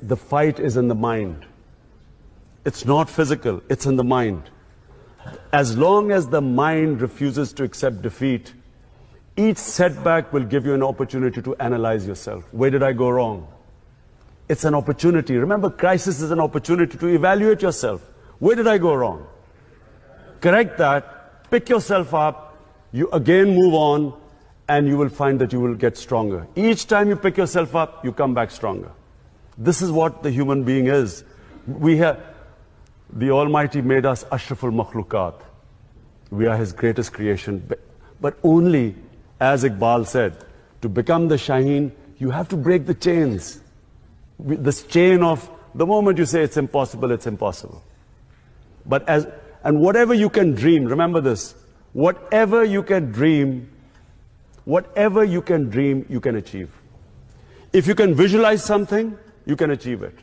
the fight is in the mind. It's not physical, it's in the mind. As long as the mind refuses to accept defeat, each setback will give you an opportunity to analyze yourself. Where did I go wrong? It's an opportunity. Remember, crisis is an opportunity to evaluate yourself. Where did I go wrong? Correct that, pick yourself up, you again move on, and you will find that you will get stronger. Each time you pick yourself up, you come back stronger. This is what the human being is. The Almighty made us ashraful makhlukat. We are His greatest creation. But only, as Iqbal said, to become the Shaheen, you have to break the chains. This chain of, the moment you say it's impossible, it's impossible. And whatever you can dream, remember this, whatever you can dream, you can achieve. If you can visualize something, you can achieve it.